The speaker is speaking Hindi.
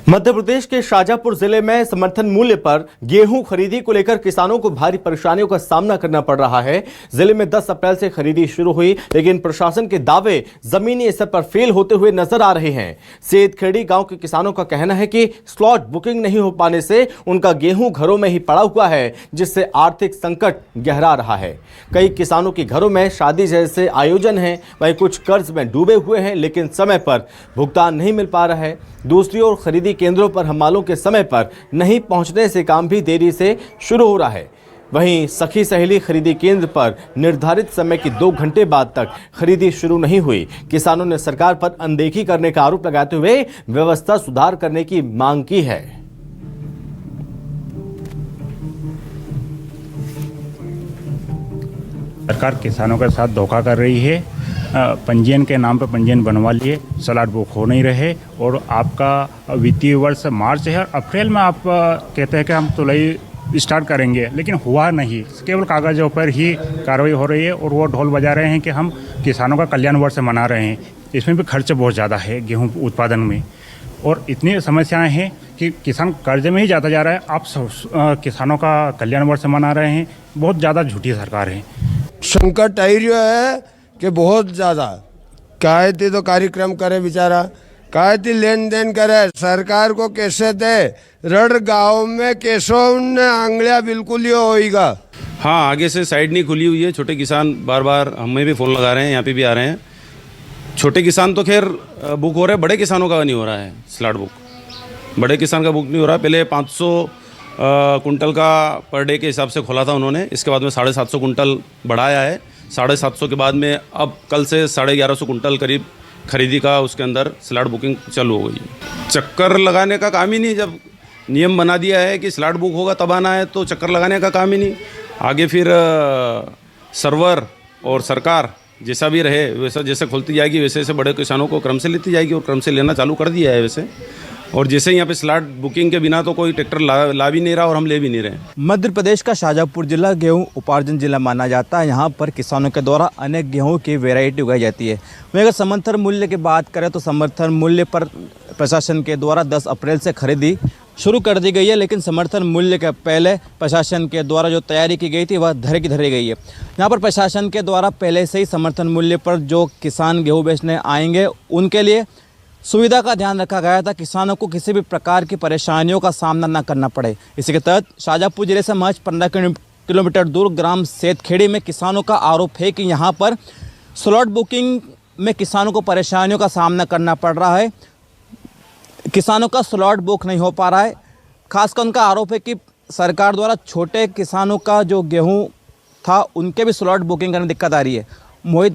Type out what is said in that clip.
मध्य प्रदेश के शाजापुर जिले में समर्थन मूल्य पर गेहूं खरीदी को लेकर किसानों को भारी परेशानियों का सामना करना पड़ रहा है। जिले में 10 अप्रैल से खरीदी शुरू हुई, लेकिन प्रशासन के दावे जमीनी स्तर पर फेल होते हुए नजर आ रहे हैं। सेतखेड़ी गांव के किसानों का कहना है कि स्लॉट बुकिंग नहीं हो पाने से उनका गेहूं घरों में ही पड़ा हुआ है, जिससे आर्थिक संकट गहरा रहा है। कई किसानों के घरों में शादी जैसे आयोजन हैं, वहीं कुछ कर्ज में डूबे हुए हैं, लेकिन समय पर भुगतान नहीं मिल पा रहा है। दूसरी ओर खरीदी केंद्रों पर हमालों के समय पर नहीं पहुंचने से काम भी देरी से शुरू हो रहा है। वहीं सखी सहेली खरीदी केंद्र पर निर्धारित समय की 2 घंटे बाद तक खरीदी शुरू नहीं हुई। किसानों ने सरकार पर अनदेखी करने का आरोप लगाते हुए व्यवस्था सुधार करने की मांग की है। सरकार किसानों के साथ धोखा कर रही है। पंजीयन के नाम पर पंजीयन बनवा लिए, स्लॉट बुक हो नहीं रहे और आपका वित्तीय वर्ष मार्च है और अप्रैल में आप कहते हैं कि हम तुलाई स्टार्ट करेंगे, लेकिन हुआ नहीं। केवल कागज़ों पर ही कार्रवाई हो रही है और वो ढोल बजा रहे हैं कि हम किसानों का कल्याण वर्ष मना रहे हैं। इसमें भी खर्च बहुत ज़्यादा है गेहूँ उत्पादन में, और इतनी समस्याएं हैं कि किसान कर्ज में ही जाता जा रहा है। आप किसानों का कल्याण वर्ष मना रहे हैं। बहुत ज़्यादा झूठी सरकार है। संकट आई रही है कि बहुत ज़्यादा कायती तो कार्यक्रम करे बेचारा, कायती लेन देन करे, सरकार को कैसे दे, रड़ गांव में कैसो आंगलिया बिल्कुल ही होएगा। हाँ, आगे से साइड नहीं खुली हुई है। छोटे किसान बार बार हमें भी फ़ोन लगा रहे हैं, यहाँ पे भी आ रहे हैं। छोटे किसान तो खैर बुक हो रहे हैं, बड़े किसानों का नहीं हो रहा है स्लॉट बुक। बड़े किसान का बुक नहीं हो रहा। पहले 500 कुंटल का पर डे के हिसाब से खोला था उन्होंने, इसके बाद में 750 कुंटल बढ़ाया है। 750 के बाद में अब कल से 1150 कुंटल करीब खरीदी का उसके अंदर स्लॉट बुकिंग चालू हो गई है। चक्कर लगाने का काम ही नहीं। जब नियम बना दिया है कि स्लॉट बुक होगा तब आना है, तो चक्कर लगाने का काम ही नहीं। आगे फिर सर्वर और सरकार जैसा भी रहे वैसा, जैसे खुलती जाएगी वैसे वैसे बड़े किसानों को क्रम से लेती जाएगी, और क्रम से लेना चालू कर दिया है वैसे। और जैसे यहाँ पे स्लॉट बुकिंग के बिना तो कोई ट्रैक्टर ला भी नहीं रहा और हम ले भी नहीं रहे। मध्य प्रदेश का शाजापुर जिला गेहूं उपार्जन जिला माना जाता है। यहाँ पर किसानों के द्वारा अनेक गेहूं की वैरायटी उगाई जाती है। वहीं अगर समर्थन मूल्य की बात करें तो समर्थन मूल्य पर प्रशासन के द्वारा 10 अप्रैल से खरीदी शुरू कर दी गई है, लेकिन समर्थन मूल्य के पहले प्रशासन के द्वारा जो तैयारी की गई थी वह धरी की धरी गई है। यहाँ पर प्रशासन के द्वारा पहले से ही समर्थन मूल्य पर जो किसान गेहूँ बेचने आएंगे उनके लिए सुविधा का ध्यान रखा गया था, किसानों को किसी भी प्रकार की परेशानियों का सामना न करना पड़े। इसी के तहत शाजापुर जिले से महज 15 किलोमीटर दूर ग्राम सेतखेड़ी में किसानों का आरोप है कि यहाँ पर स्लॉट बुकिंग में किसानों को परेशानियों का सामना करना पड़ रहा है। किसानों का स्लॉट बुक नहीं हो पा रहा है। खासकर उनका आरोप है कि सरकार द्वारा छोटे किसानों का जो गेहूँ था उनके भी स्लॉट बुकिंग करने में दिक्कत आ रही है। मोहित